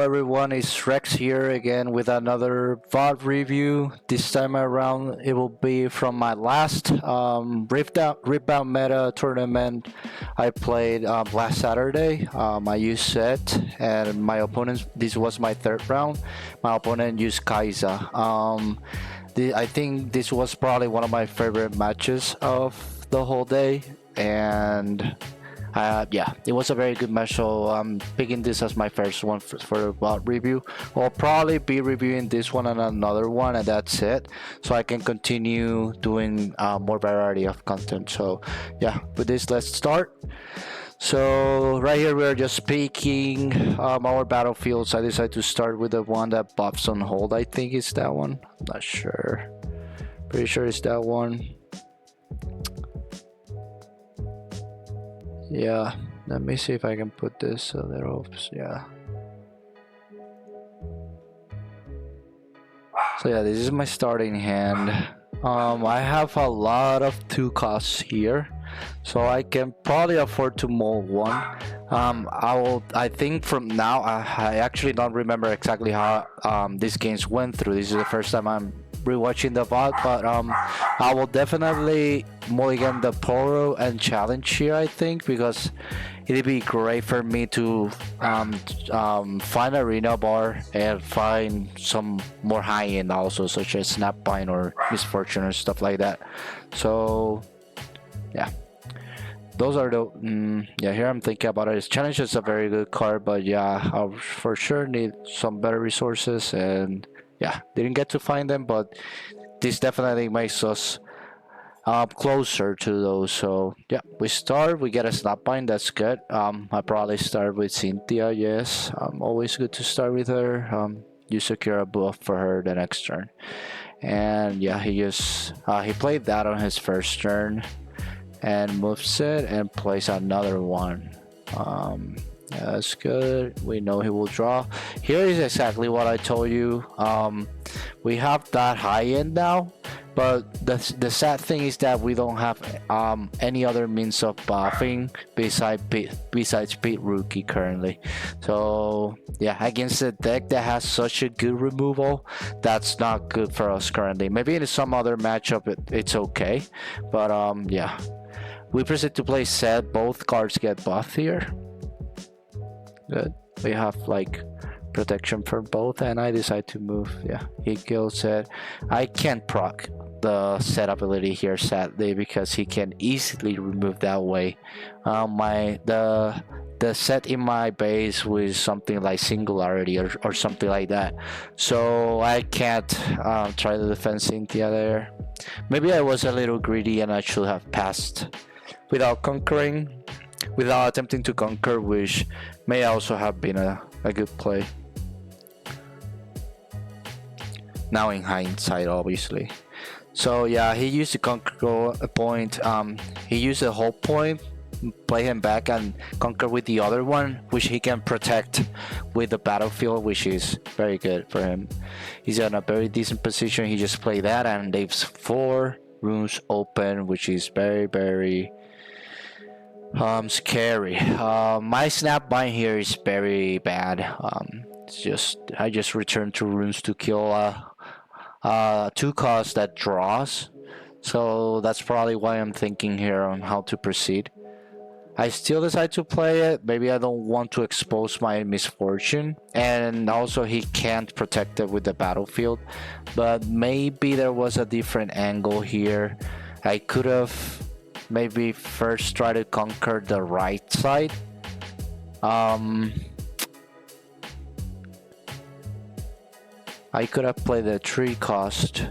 everyone, it's Rex here again with another VOD review. This time around it will be from my last Riftbound Meta tournament I played last Saturday. I used Sett and my opponent, this was my third round. My opponent used Kaiser. I think this was probably one of my favorite matches of the whole day, and yeah, it was a very good match, so I'm picking this as my first one for the review. I'll probably be reviewing this one and another one, and that's it, so I can continue doing more variety of content. So yeah, with this, let's start. So right here we're just picking our battlefields. I decided to start with the one that buffs on hold. I think it's that one. I'm not sure. Pretty sure it's that one. Yeah, let me see if I can put this a little. Yeah. So yeah, this is my starting hand. I have a lot of 2 costs here, so I can probably afford to mold one. I think from now, I actually don't remember exactly how these games went through. This is the first time I'm rewatching the VOD, but I will definitely mulligan the Poro and challenge here, I think, because it'd be great for me to find arena bar and find some more high-end also, such as Snapvine or Misfortune or stuff like that. So yeah, those are the yeah, here I'm thinking about it. Challenge is a very good card, but yeah, I'll for sure need some better resources, and yeah, didn't get to find them, but this definitely makes us closer to those. So yeah, we get a Snapvine. That's good. I probably start with Cynthia. Yes, always good to start with her. You secure a buff for her the next turn, and yeah, he played that on his first turn and moves it and plays another one. Yeah, that's good. We know he will draw. Here is exactly what I told you. We have that high end now, but the sad thing is that we don't have any other means of buffing besides Pete Rookie currently. So yeah, against a deck that has such a good removal, that's not good for us currently. Maybe in some other matchup it's okay, but yeah, we proceed to play Sett. Both cards get buffed here. Good. We have like protection for both, and I decide to move. Yeah, he kills it. I can't proc the Sett ability here, sadly, because he can easily remove that way. The Sett in my base with something like Singularity or something like that, so I can't try to defend Cynthia there. Maybe I was a little greedy and I should have passed without attempting to conquer, which may also have been a good play. Now in hindsight, obviously. So yeah, he used the conquer point. He used a whole point, play him back and conquer with the other one, which he can protect with the battlefield, which is very good for him. He's in a very decent position. He just played that and leaves 4 rooms open, which is very scary. My Snapvine here is very bad. I just returned 2 runes to kill 2 costs that draws, so that's probably why I'm thinking here on how to proceed. I still decide to play it. Maybe I don't want to expose my Misfortune, and also he can't protect it with the battlefield, but maybe there was a different angle here. I could have maybe first try to conquer the right side. I could have played the 3 cost,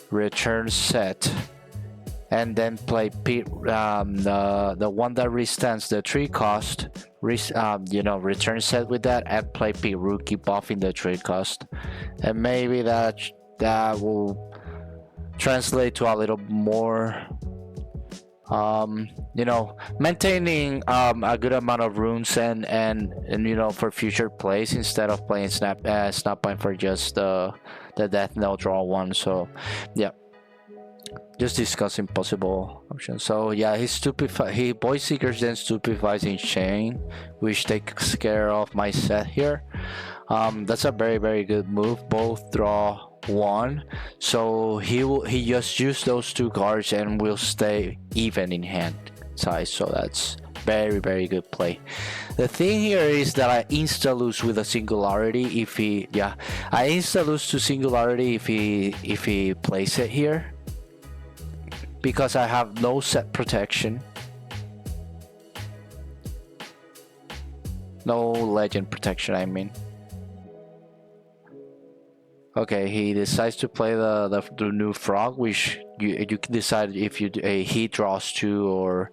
return Sett, and then play the one that restands the 3 cost, return Sett with that, and play Pete Rookie buffing the 3 cost, and maybe that will translate to a little more maintaining a good amount of runes and for future plays, instead of playing Snapvine for just the death knell draw one. So yeah, just discussing possible options. So yeah, he Void Seekers then stupefies in chain, which takes care of my Sett here. That's a very good move. Both draw one, so he just use those two cards and will stay even in hand size. So that's very good play. The thing here is that I insta lose with a singularity if he I insta lose to singularity if he plays it here, because I have no set protection, no legend protection, I mean. Okay, he decides to play the new frog, which you can decide if he draws 2 or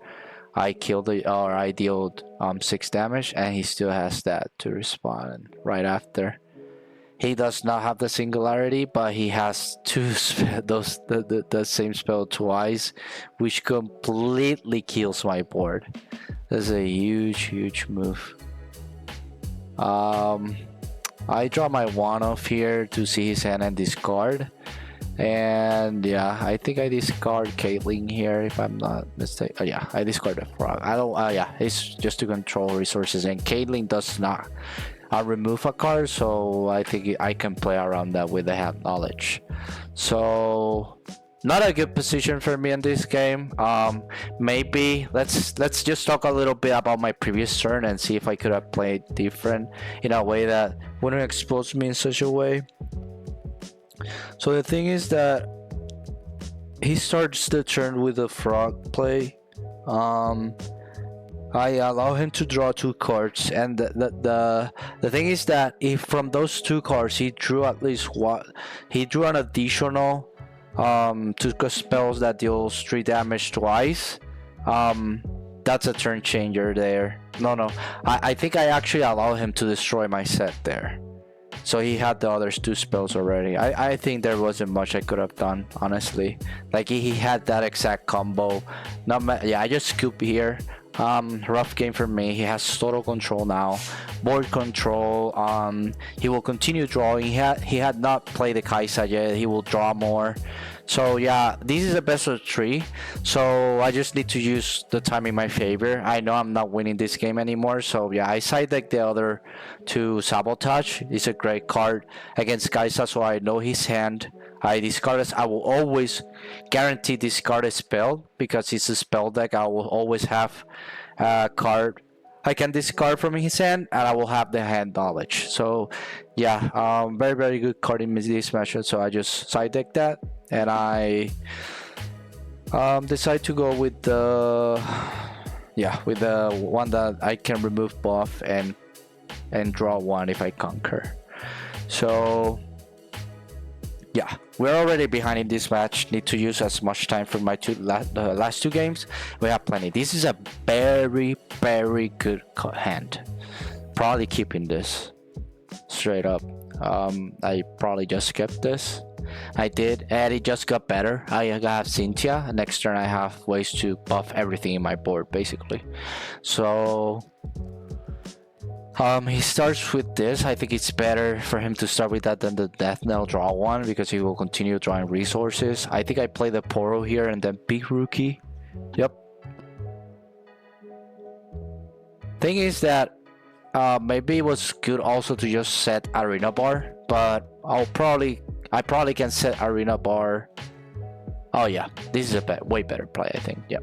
I killed it or I dealt 6 damage, and he still has that to respond right after. He does not have the singularity, but he has the same spell twice, which completely kills my board. That's a huge move. I draw my one off here to see his hand and discard. And yeah, I think I discard Caitlyn here if I'm not mistaken. Oh, yeah, I discard the frog. I don't. Yeah, it's just to control resources, and Caitlyn does not remove a card, so I think I can play around that with the hand knowledge. So not a good position for me in this game. Maybe let's just talk a little bit about my previous turn and see if I could have played different in a way that wouldn't expose me in such a way. So the thing is that he starts the turn with a frog play. I allow him to draw 2 cards, and the thing is that if from those 2 cards he drew at least one, he drew an additional 2 spells that deals 3 damage twice. That's a turn changer there. No, I think I actually allow him to destroy my Sett there. So he had the other 2 spells already. I think there wasn't much I could have done, honestly. Like he had that exact combo. I just scoop here. Rough game for me. He has total control now, board control. He will continue drawing. He had not played the Kaisa yet. He will draw more. So yeah, this is a best of 3, so I just need to use the time in my favor. I know I'm not winning this game anymore, so yeah, I side deck the other to Sabotage. It's a great card against Kaisa, so I know his hand. I will always guarantee discard a spell, because it's a spell deck. I will always have a card I can discard from his hand, and I will have the hand knowledge. So yeah, very good card in this matchup. So I just side deck that, and I decide to go with the one that I can remove buff and draw 1 if I conquer. So yeah, we're already behind in this match. Need to use as much time for my last 2 games. We have plenty. This is a very good hand. Probably keeping this straight up. I probably just kept this. I did, and it just got better. I have Cynthia. Next turn I have ways to buff everything in my board, basically. So he starts with this. I think it's better for him to start with that than the Death Knell draw 1, because he will continue drawing resources. I think I play the Poro here and then Big Rookie. Yep. Thing is that maybe it was good also to just set Arena Bar, but I probably can set Arena Bar. Oh yeah, this is a way better play, I think. Yep.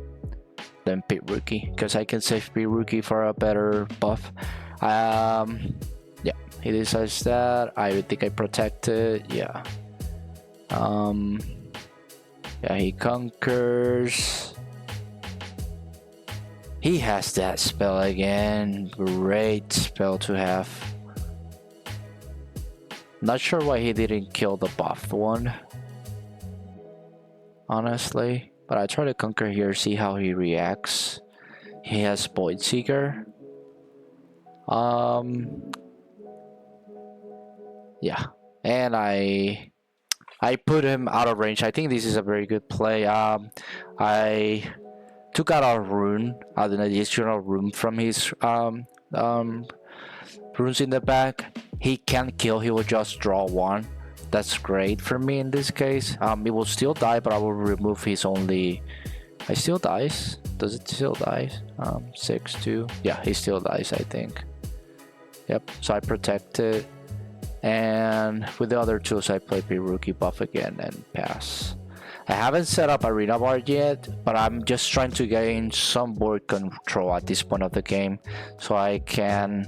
Than Big Rookie, because I can save Big Rookie for a better buff. Yeah, he decides that. I think I protect it. Yeah. Yeah, he conquers. He has that spell again. Great spell to have. Not sure why he didn't kill the buffed one, honestly. But I try to conquer here, see how he reacts. He has Void Seeker. Yeah, and I put him out of range. I think this is a very good play. I took out a rune, an additional rune from his runes in the back. He can't kill, he will just draw 1. That's great for me in this case. It will still die, but I will remove his only. It still dies. Does it still die? 6-2. Yeah, he still dies, I think. Yep. So I protect it. And with the other tools, I play Rookie buff again and pass. I haven't set up Arena Bar yet, but I'm just trying to gain some board control at this point of the game, so I can...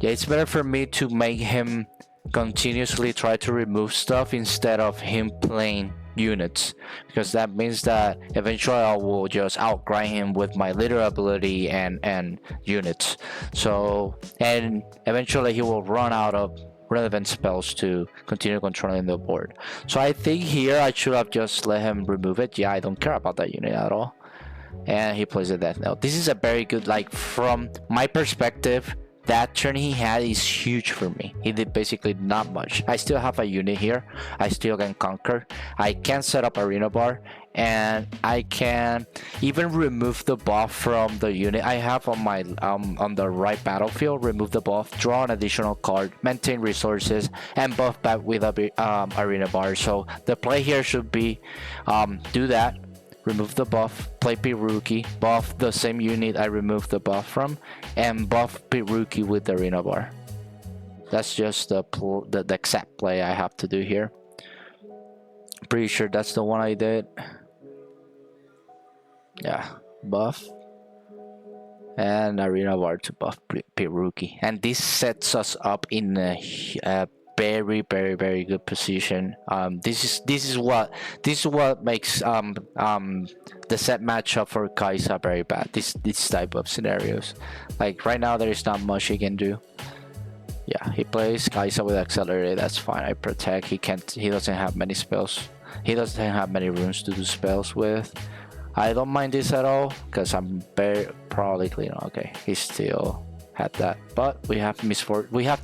Yeah, it's better for me to make him continuously try to remove stuff instead of him playing units, because that means that eventually I will just outgrind him with my leader ability and units. So, and eventually he will run out of relevant spells to continue controlling the board. So I think here I should have just let him remove it. Yeah, I don't care about that unit at all. And he plays a death note. This is a very good, like, from my perspective, that turn he had is huge for me. He did basically not much. I still have a unit here. I still can conquer. I can set up Arena Bar, and I can even remove the buff from the unit I have on my on the right battlefield. Remove the buff, draw an additional card, maintain resources, and buff back with a Arena Bar. So the play here should be do that. Remove the buff, play Rookie, buff the same unit I removed the buff from, and buff Rookie with the Arena Bar. That's just the exact play I have to do here. Pretty sure that's the one I did. Yeah, buff and Arena Bar to buff Rookie, and this sets us up in a very good position. This is what makes the Sett matchup for Kai'Sa very bad. This type of scenarios, like right now there is not much he can do. Yeah, he plays Kai'Sa with Accelerate. That's fine. I protect. He doesn't have many spells. He doesn't have many runes to do spells with. I don't mind this at all because I'm very probably clean. Okay, he still had that, but we have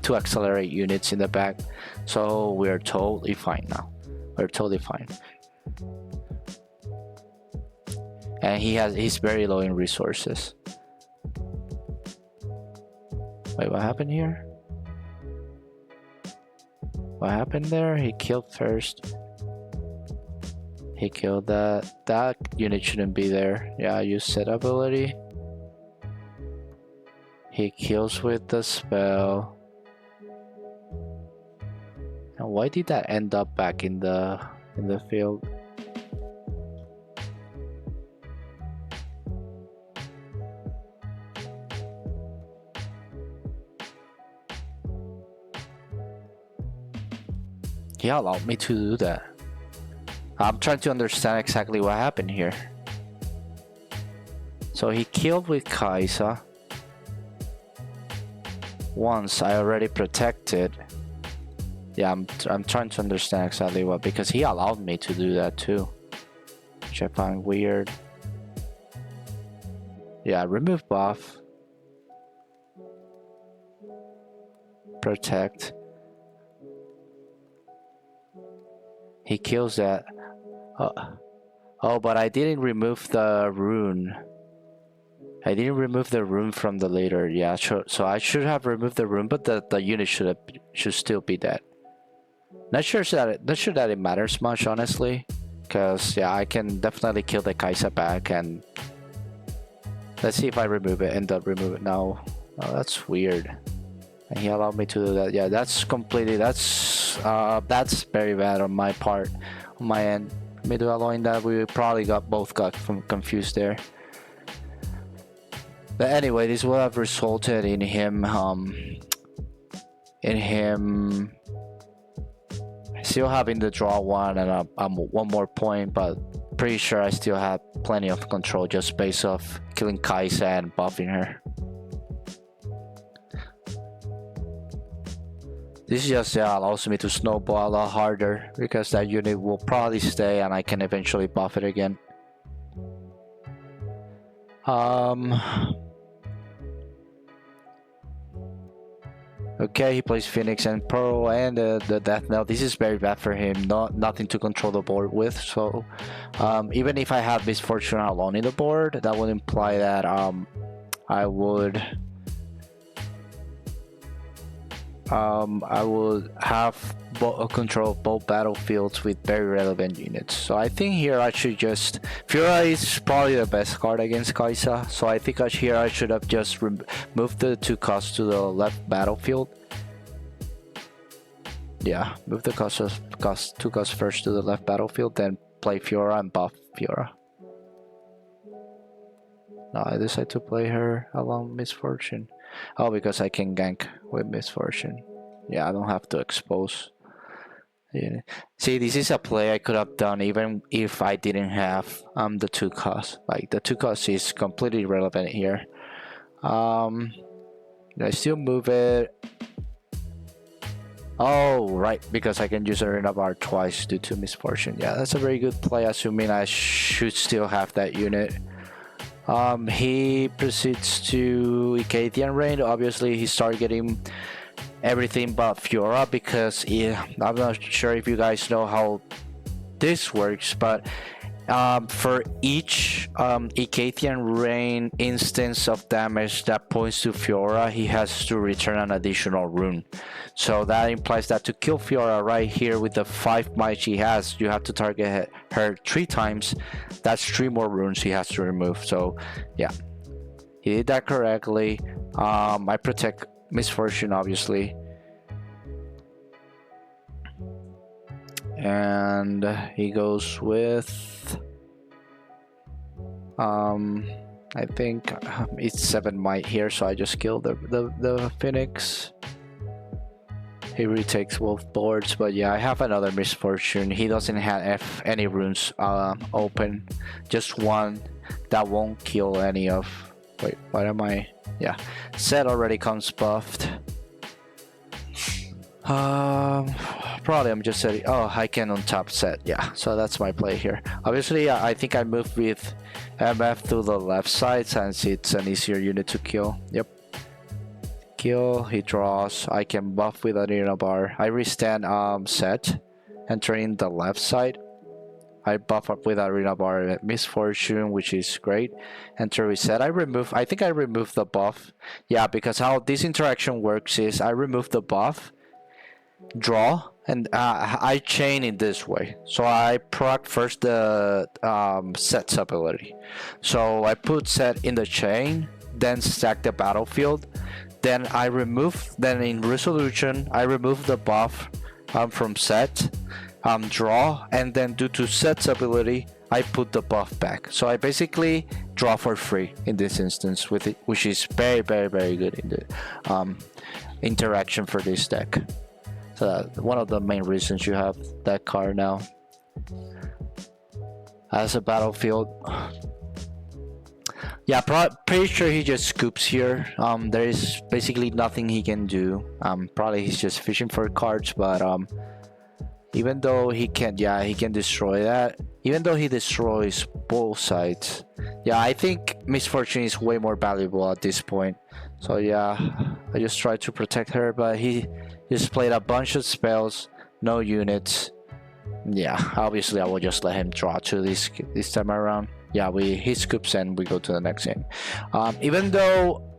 to accelerate units in the back, so we're totally fine now. We're totally fine. And he's very low in resources. Wait, what happened here? What happened there? He killed first. He killed that unit shouldn't be there. Yeah, use Sett ability. He kills with the spell. And why did that end up back in the field? He allowed me to do that. I'm trying to understand exactly what happened here. So he killed with Kai'Sa. Once I already protected. Yeah, I'm trying to understand exactly what, because he allowed me to do that too, which I find weird. Yeah, remove buff, protect. He kills that. Oh, but I didn't remove the rune. I didn't remove the rune from the leader. Yeah, sure. So I should have removed the rune, but the unit should still be dead. Not sure that it matters much, honestly, because yeah, I can definitely kill the Kai'Sa back. And let's see if I remove it. End up remove it. No, oh, that's weird. And he allowed me to do that. Yeah, that's very bad on my part, on my end. Me to allowing that, we probably got confused there. But anyway, this would have resulted in him still having the draw one and one more point, but pretty sure I still have plenty of control just based off killing Kai'Sa and buffing her. This just allows me to snowball a lot harder because that unit will probably stay and I can eventually buff it again. Okay, he plays Phoenix and Pearl and the Death Knell. This is very bad for him. Nothing to control the board with. So even if I have Misfortune alone in the board, that would imply that I would have control of both battlefields with very relevant units. So I think here I should just... Fura is probably the best card against Kai'Sa, so I think here I should have just moved the 2 costs to the left battlefield. Yeah, move the two costs first to the left battlefield, then play Fiora and buff Fiora. No, I decide to play her along Misfortune. Oh, because I can gank with Misfortune. Yeah, I don't have to expose. Yeah. See, this is a play I could have done even if I didn't have the two costs. Like the two costs is completely irrelevant here. I still move it. Oh, right, because I can use Arena Bar twice due to Misfortune. Yeah, that's a very good play, assuming I should still have that unit. He proceeds to Icathian Rain. Obviously, he started getting everything but Fiora because I'm not sure if you guys know how this works, but for each Icathian Rain instance of damage that points to Fiora, he has to return an additional rune. So that implies that to kill Fiora right here with the 5 might she has, you have to target her 3 times. That's 3 more runes he has to remove. So yeah, he did that correctly. I protect Misfortune, obviously. And he goes with I think it's 7 might here, so I just killed the Phoenix. He retakes both boards, but yeah, I have another Misfortune. He doesn't have any runes open, just one that won't kill any of. Wait, what am I? Yeah, Sett already comes buffed. Probably I'm just saying, oh, I can untap Sett. Yeah, so that's my play here. Obviously, I think I moved with MF to the left side since it's an easier unit to kill. Yep. Kill, he draws. I can buff with Arena Bar. I restand Sett, entering the left side. I buff up with Arena Bar Misfortune, which is great. Enter reset. I think I removed the buff. Yeah, because how this interaction works is I remove the buff, draw, and I chain it this way. So I proc first the Sett's ability. So I put Sett in the chain, then stack the battlefield. Then in resolution, I remove the buff from Sett, draw, and then due to Sett's ability, I put the buff back. So I basically draw for free in this instance with it, which is very, very, very good in the interaction for this deck. So that's one of the main reasons you have that card now. As a battlefield, yeah, pretty sure he just scoops here. There is basically nothing he can do. Probably he's just fishing for cards, but even though he can destroy that. Even though he destroys both sides, yeah, I think Misfortune is way more valuable at this point. So yeah, I just tried to protect her, but he just played a bunch of spells, no units. Yeah, obviously I will just let him draw to this time around. Yeah, he scoops and we go to the next game. Even though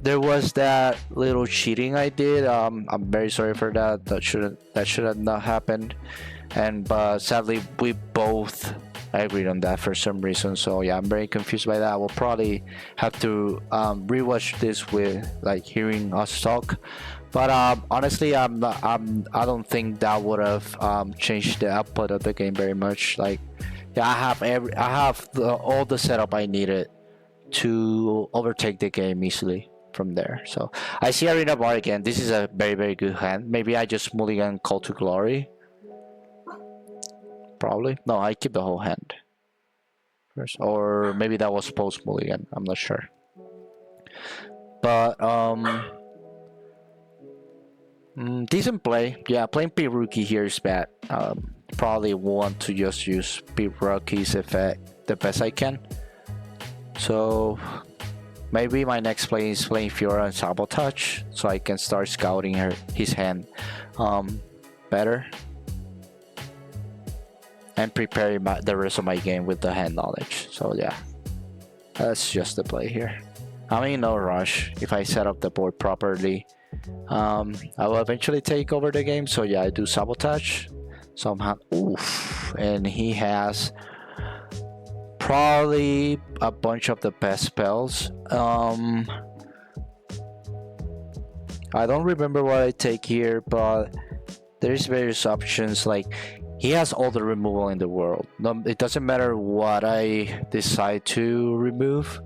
there was that little cheating I did, I'm very sorry for that. That should have not happened. But sadly we both agreed on that for some reason. So yeah, I'm very confused by that. I will probably have to rewatch this with like hearing us talk. But honestly, I don't think that would have changed the output of the game very much. Like, yeah, I have all the setup I needed to overtake the game easily from there. So I see Arena Bar again. This is a very, very good hand. Maybe I just mulligan Call to Glory. Probably. No, I keep the whole hand first. Or maybe that was post mulligan. I'm not sure. But decent play. Yeah, playing P Rookie here is bad. Probably want to just use P Rookie's effect the best I can. So maybe my next play is playing Fiora and Sabotage, so I can start scouting his hand better and preparing the rest of my game with the hand knowledge. So yeah, that's just the play here. I'm in no rush. If I set up the board properly, I will eventually take over the game. So yeah, I do Sabotage somehow. Oof, and he has probably a bunch of the best spells. I don't remember what I take here, but there's various options. Like, he has all the removal in the world. No, it doesn't matter what I decide to remove.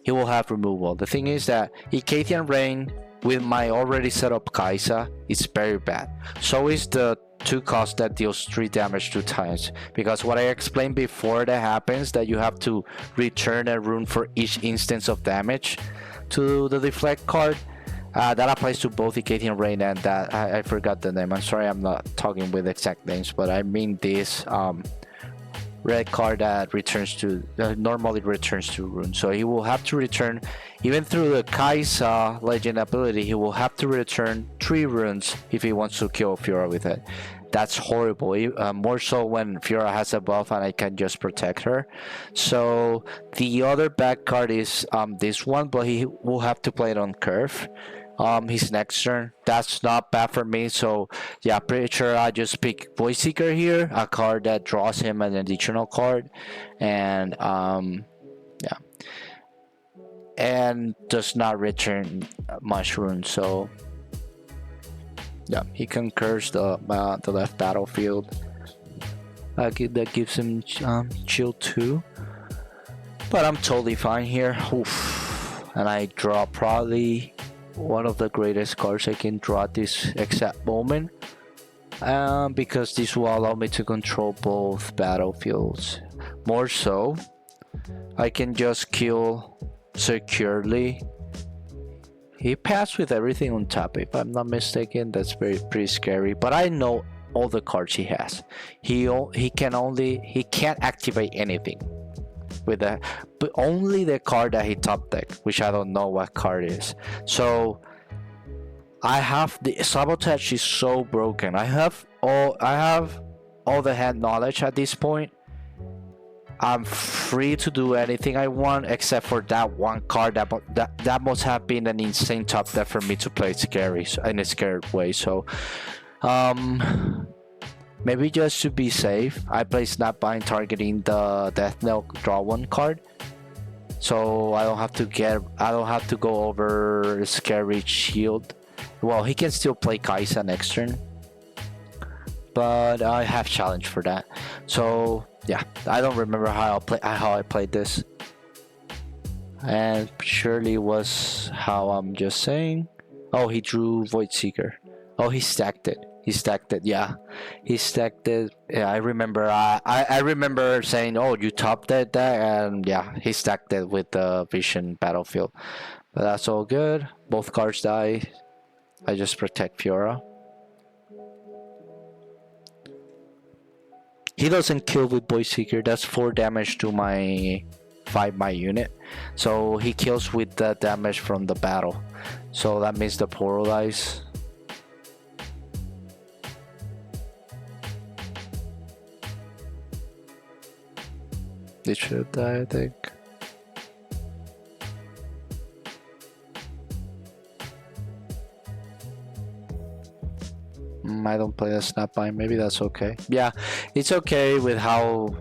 He will have removal. The thing is that Icathian Rain with my already set up Kaisa is very bad. So is the 2 cost that deals 3 damage 2 times. Because what I explained before that happens, that you have to return a rune for each instance of damage to the deflect card. That applies to both Icathian Rain and that I forgot the name. I'm sorry, I'm not talking with exact names, but I mean this red card that returns to normally returns to rune. So he will have to return, even through the Kaisa legend ability, he will have to return 3 runes if he wants to kill Fiora with it. That's horrible. More so when Fiora has a buff and I can just protect her. So the other bad card is this one, but he will have to play it on curve. His next turn. That's not bad for me. So yeah, pretty sure I just pick Void Seeker here, a card that draws him an additional card, and yeah, and does not return mushroom. So yeah, he conquers the left battlefield. That gives him chill 2, but I'm totally fine here. Oof. And I draw probably one of the greatest cards I can draw at this exact moment, because this will allow me to control both battlefields. More so, I can just kill securely. He passed with everything on top, if I'm not mistaken. That's pretty scary, but I know all the cards he has. He can't activate anything with that, but only the card that he top deck, which I don't know what card is. So I have the Sabotage is so broken. I have all the hand knowledge at this point. I'm free to do anything I want except for that one card that must have been an insane top deck for me to play scary in a scared way. So maybe just to be safe, I play Snapbind targeting the Death Knell draw 1 card. So I don't have to go over Scary Shield. Well, he can still play Kaisa next turn, but I have challenge for that. So yeah, I don't remember how I played this, and surely was how I'm just saying. Oh, he drew Void Seeker. Oh, he stacked it. Yeah, he stacked it. Yeah, I remember. I remember saying, "Oh, you topped that," and yeah, he stacked it with the Vision Battlefield. But that's all good. Both cards die. I just protect Fiora. He doesn't kill with Void Seeker. That's 4 damage to my 5 unit. So he kills with the damage from the battle. So that means the portal dies. It should die, I think. I don't play the Snapbind. Maybe that's okay. Yeah, it's okay with how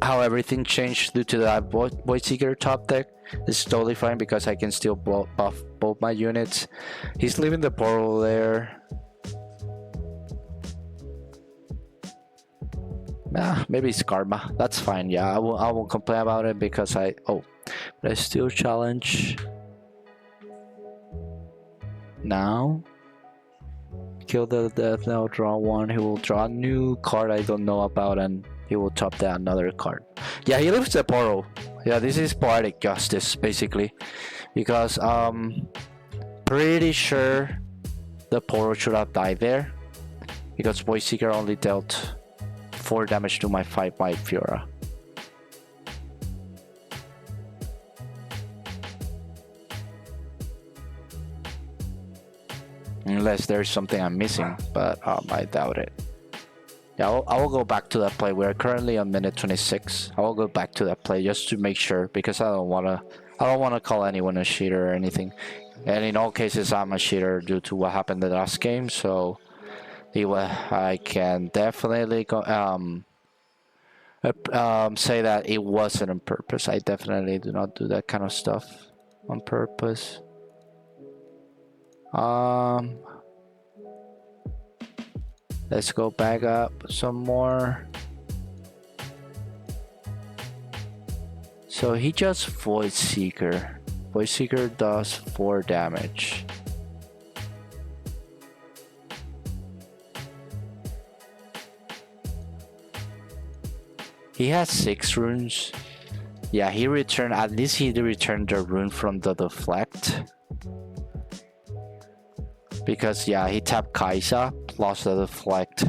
everything changed due to that Void Seeker top deck. It's totally fine because I can still buff both my units. He's leaving the portal there. Maybe it's karma. That's fine. Yeah, I won't complain about it because but I still challenge now. Kill the Death Knell, draw 1. He will draw a new card I don't know about, and he will top that another card. Yeah, he leaves the portal. Yeah, this is poetic justice basically, because pretty sure the portal should have died there, because Void Seeker only dealt 4 damage to my 5 Fiora. Unless there's something I'm missing, but I doubt it. Yeah, I will go back to that play. We're currently on minute 26. I will go back to that play just to make sure, because I don't wanna call anyone a cheater or anything. And in all cases, I'm a cheater due to what happened in the last game. So I can definitely go, say that it wasn't on purpose. I definitely do not do that kind of stuff on purpose. Let's go back up some more. So he just Void Seeker. Void Seeker does 4 damage. He has 6 runes. Yeah, he returned, at least he returned the rune from the deflect. Because yeah, he tapped Kaisa plus the deflect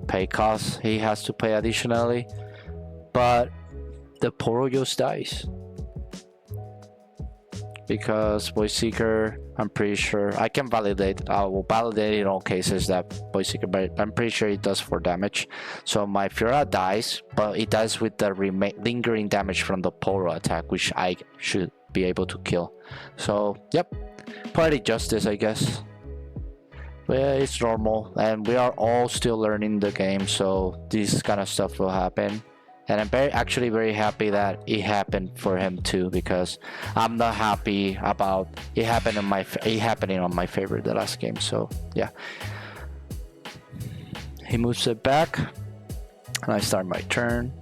pay cost he has to pay additionally. But the Poro just dies. Because Void Seeker, I'm pretty sure, I can validate, I will validate in all cases that Void Seeker, but I'm pretty sure it does 4 damage. So my Fiora dies, but it dies with the lingering damage from the Poro attack, which I should be able to kill. So, yep, poetic justice, I guess. But yeah, it's normal, and we are all still learning the game, so this kind of stuff will happen. And I'm actually very happy that it happened for him too, because I'm not happy about it happening on my favorite the last game. So yeah, he moves it back, and I start my turn.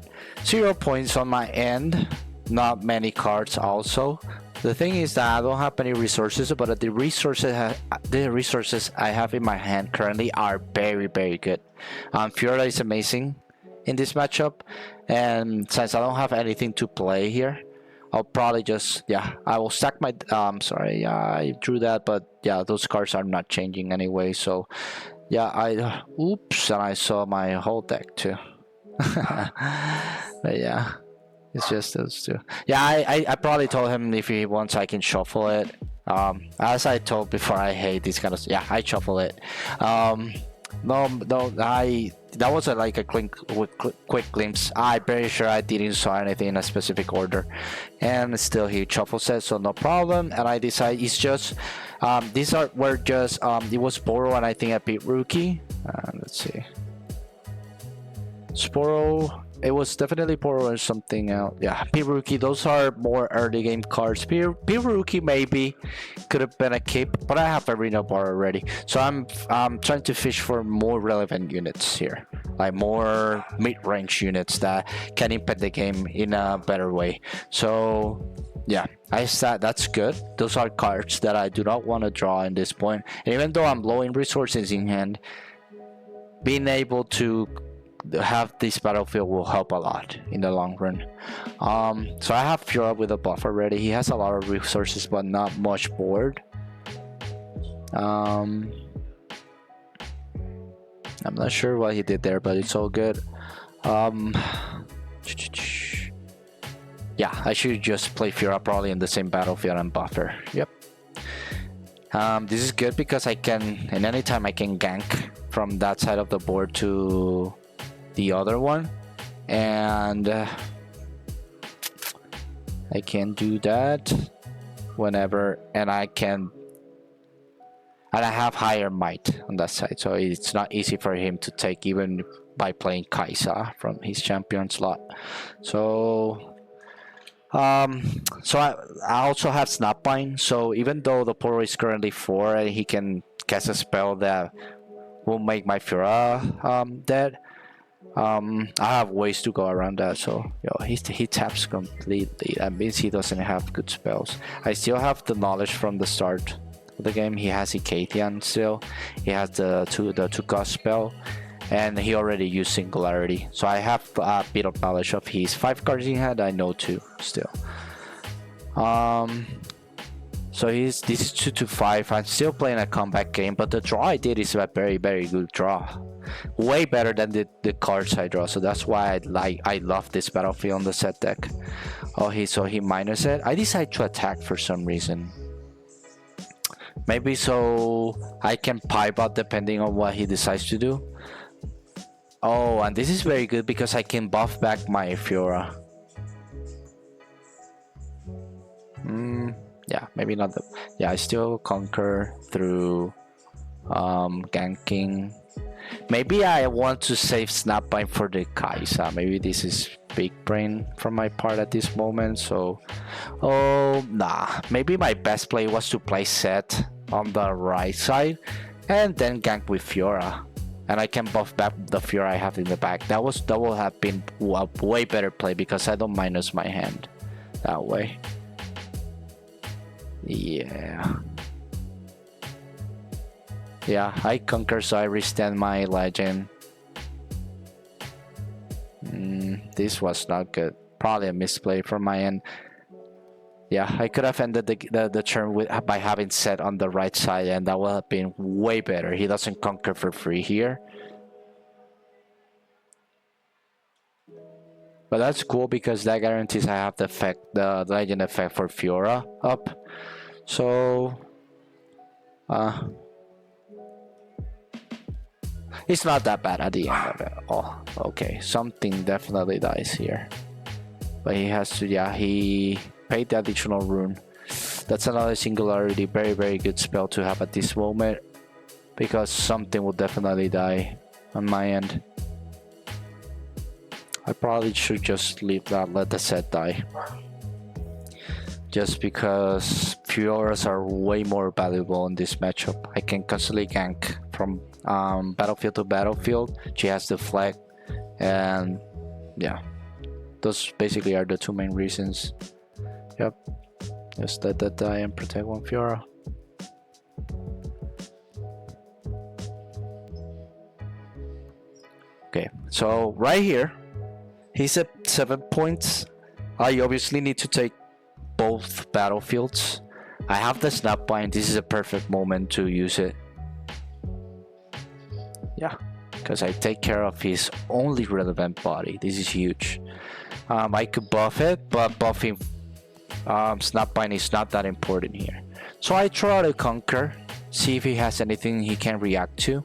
0 points on my end, not many cards also. The thing is that I don't have any resources, but the resources I have in my hand currently are very, very good. Fiora is amazing in this matchup, and since I don't have anything to play here, I'll probably just, yeah, I will stack my, sorry, I drew that, but yeah, those cards are not changing anyway, so yeah, oops, and I saw my whole deck too. But yeah, it's just those two. Yeah, I probably told him if he wants I can shuffle it. As I told before, I hate this kind of, yeah, I shuffle it. No, that was like a quick glimpse. I'm pretty sure I didn't saw anything in a specific order, and still he shuffles it, so no problem. And I decide it's just these were just it was Sporo, and I think I beat Rookie. Let's see, Sporo. It was definitely Poro or something else. Yeah, P-Rookie, those are more early game cards. P-Rookie maybe could have been a keep, but I have Arena Bar already. So I'm trying to fish for more relevant units here. Like more mid-range units that can impact the game in a better way. So yeah, I said that's good. Those are cards that I do not want to draw in this point. And even though I'm low in resources in hand, being able to have this battlefield will help a lot in the long run. So I have Fiora with a buff already. He has a lot of resources but not much board. I'm not sure what he did there, but it's all good. Yeah, I should just play Fiora probably in the same battlefield and buffer. Yep. This is good because I can, and anytime I can gank from that side of the board to the other one, and I can do that whenever, and I have higher might on that side, so it's not easy for him to take even by playing Kaisa from his champion slot. So I also have Snapvine, so even though the Poro is currently 4 and he can cast a spell that will make my Fiora dead, I have ways to go around that. So he taps completely. That means he doesn't have good spells. I still have the knowledge from the start of the game. He has Icathian still. He has the two cost spell, and he already used Singularity. So I have a bit of knowledge of his 5 cards in hand. I know 2 still. So this is 2-5. I'm still playing a comeback game, but the draw I did is a very, very good draw. Way better than the cards I draw. So that's why I love this battlefield on the Sett deck. So he minus it. I decided to attack for some reason. Maybe so I can pipe out depending on what he decides to do. Oh, and this is very good because I can buff back my Fiora. Yeah, maybe not. Yeah, I still conquer through ganking. Maybe I want to save Snapvine for the Kaisa. Maybe this is big brain from my part at this moment. So, nah. Maybe my best play was to play Sett on the right side and then gank with Fiora. and I can buff back the Fiora I have in the back. That will have been a way better play because I don't minus my hand that way. Yeah. Yeah, I conquer, so I restand my legend. This was not good. Probably a misplay from my end. Yeah, I could have ended the turn by having Sett on the right side, and that would have been way better. He doesn't conquer for free here. But that's cool because that guarantees I have the legend effect for Fiora up. So it's not that bad at the end of it. Oh, okay. Something definitely dies here. But he has to, yeah, he paid the additional rune. That's another singularity. Very, very good spell to have at this moment. Because something will definitely die on my end. I probably should just leave that, let the Sett die. Just because Fioras are way more valuable in this matchup. I can constantly gank from battlefield to battlefield. She has the flag, and yeah, those basically are the two main reasons. Yep, just let that die and protect one Fiora. Okay, so right here, he's at 7 points. I obviously need to take both battlefields. I have the snapbind. This is a perfect moment to use it. Yeah, because I take care of his only relevant body. This is huge. I could buff it, but buffing snapbind is not that important here. So I try to conquer, see if he has anything he can react to.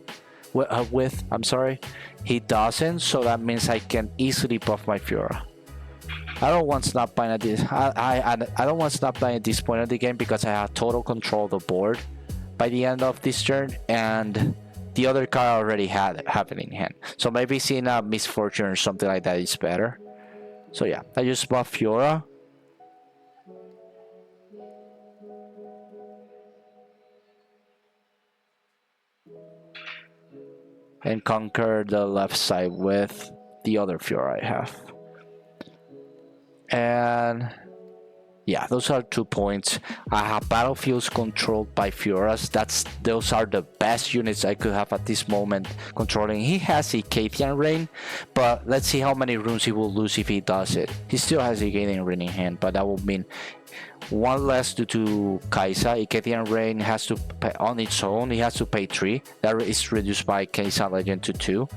I'm sorry, he doesn't. So that means I can easily buff my Fiora. I don't want snapbind at this. I don't want snapbind at this point of the game because I have total control of the board by the end of this turn, and the other card already have it in hand. So maybe seeing a misfortune or something like that is better. So yeah, I just buff Fiora. And conquer the left side with the other Fiora I have. And yeah, those are 2 points. I have battlefields controlled by Fioras. Those are the best units I could have at this moment controlling. He has Icathian Rain, but let's see how many runes he will lose if he does it. He still has Icathian Rain in hand, but that will mean one less due to Kaisa. Icathian Rain has to pay on its own. He has to pay 3. That is reduced by Kaisa Legend to 2.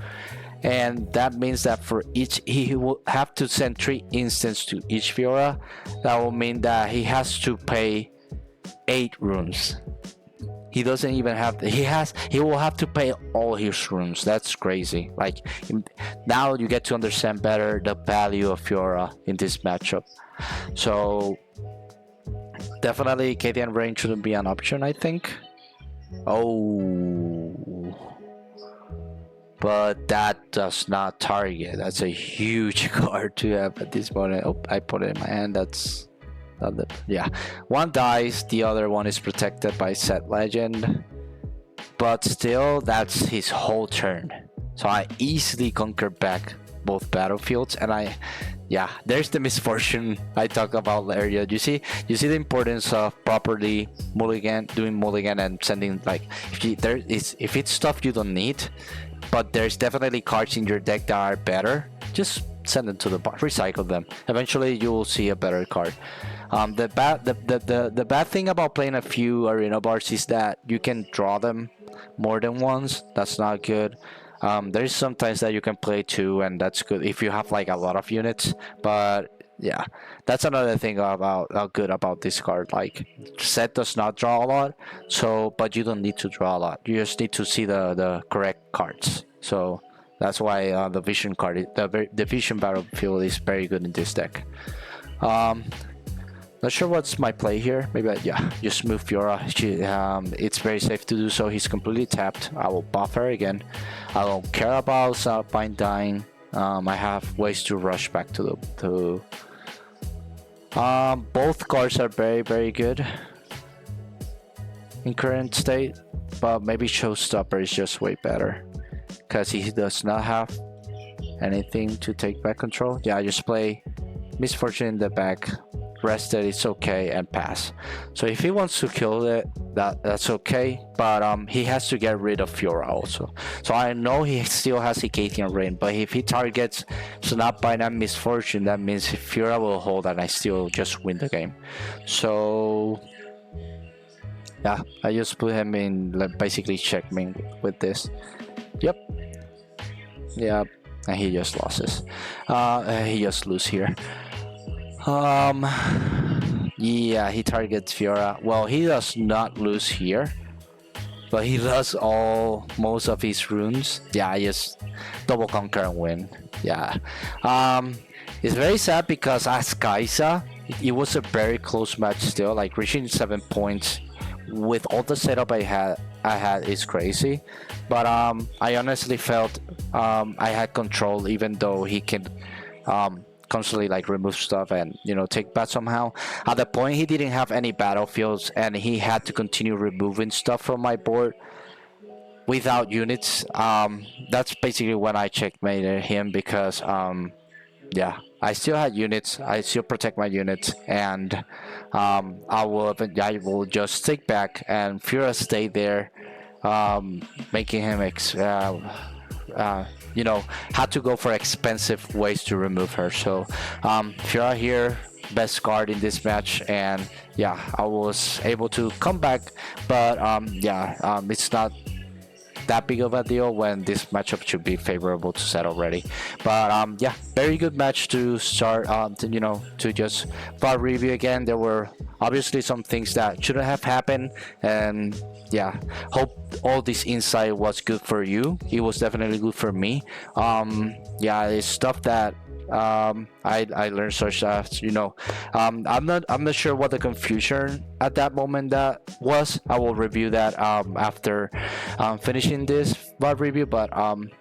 And that means that for each, he will have to send 3 instants to each Fiora. That will mean that he has to pay 8 runes. He doesn't even have to, he will have to pay all his runes. That's crazy. Like, now you get to understand better the value of Fiora in this matchup. So definitely Icathian Rain shouldn't be an option, I think. Oh, but that does not target. That's a huge card to have at this point. Oh, I put it in my hand. That's not the, yeah. One dies, the other one is protected by Sett Legend, but still that's his whole turn. So I easily conquer back both battlefields, and yeah, there's the misfortune I talked about earlier. You see the importance of properly doing mulligan and sending, like, if it's stuff you don't need, but there's definitely cards in your deck that are better, just send them to the box, recycle them. Eventually you will see a better card. The bad thing about playing a few arena bars is that you can draw them more than once. That's not good. There's sometimes that you can play 2, and that's good if you have like a lot of units, but yeah, that's another thing about good about this card. Like, Sett does not draw a lot, so but you don't need to draw a lot. You just need to see the correct cards. So that's why the vision card, the vision battlefield is very good in this deck. Not sure what's my play here. Maybe yeah, just move Fiora. It's very safe to do so. He's completely tapped. I will buff her again. I don't care about Snapbind dying. I have ways to rush back to the both cards are very, very good in current state, but maybe Showstopper is just way better because he does not have anything to take back control. Yeah, just play Misfortune in the back, rested, it's okay, and pass. So if he wants to kill it, that's okay, but he has to get rid of Fiora also. So I know he still has Icathian Rain, but if he targets Snap by that Misfortune, that means Fiora will hold and I still just win the game. So yeah, I just put him in like basically checkmate with this. Yep. Yep. And he just loses. He just lose here. Yeah, he targets Fiora. Well, he does not lose here, but he lost most of his runes. Yeah, I just double conquer and win. Yeah. It's very sad because as Kaisa, it was a very close match still. Like reaching 7 points with all the setup I had is crazy. But I honestly felt I had control, even though he can constantly like remove stuff and take bad somehow. At the point he didn't have any battlefields and he had to continue removing stuff from my board without units. That's basically when I checkmated him because yeah, I still had units, I still protect my units, and I will just stick back and Fiora stay there, making him had to go for expensive ways to remove her. So Fiora here, best card in this match, and yeah, I was able to come back, but it's not that big of a deal when this matchup should be favorable to Sett already. But yeah, very good match to start. To just VOD review again. There were obviously some things that shouldn't have happened, and yeah, hope all this insight was good for you. It was definitely good for me. Yeah, it's stuff that I learned, such as I'm not sure what the confusion at that moment that was. I will review that after finishing this VOD review, but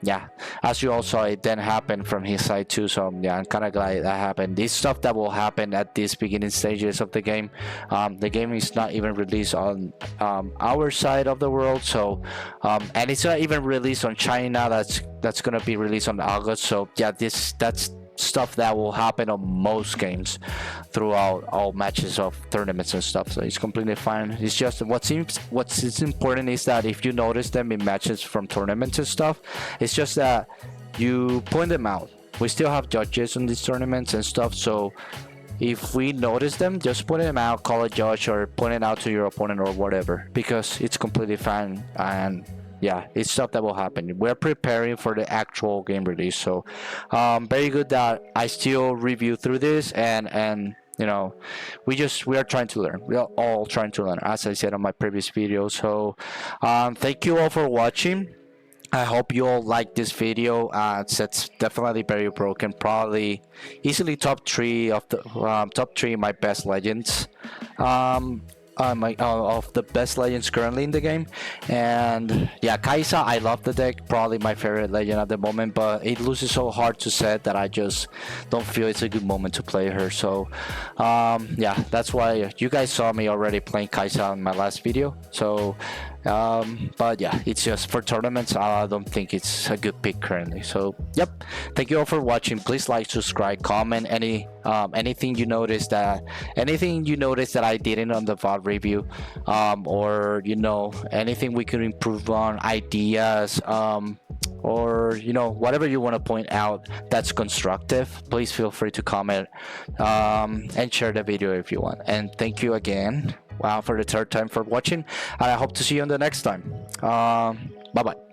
yeah, as you all saw, it then happened from his side too. So yeah, I'm kind of glad that happened. This stuff that will happen at these beginning stages of the game. The game is not even released on our side of the world, so and it's not even released on China. That's gonna be released on August. So yeah, that's stuff that will happen on most games throughout all matches of tournaments and stuff. So it's completely fine. It's just what's important is that if you notice them in matches from tournaments and stuff, it's just that you point them out. We still have judges on these tournaments and stuff, so if we notice them, just point them out, call a judge, or point it out to your opponent or whatever, because it's completely fine. And yeah, it's stuff that will happen. We're preparing for the actual game release, so very good that I still review through this, and we are trying to learn. We are all trying to learn, as I said on my previous video. So thank you all for watching. I hope you all like this video. It's definitely very broken, probably easily top 3 of the top 3 my best legends. Of the best legends currently in the game. And yeah, Kaisa, I love the deck, probably my favorite legend at the moment, but it loses so hard to Sett that I just don't feel it's a good moment to play her. So yeah, that's why you guys saw me already playing Kaisa in my last video. So but yeah, it's just for tournaments, I don't think it's a good pick currently. So yep, thank you all for watching. Please like, subscribe, comment anything you noticed that I didn't on the VOD review, or anything we could improve on, ideas, or whatever you want to point out that's constructive. Please feel free to comment and share the video if you want. And thank you again for the 3rd time for watching, and I hope to see you on the next time. Bye bye.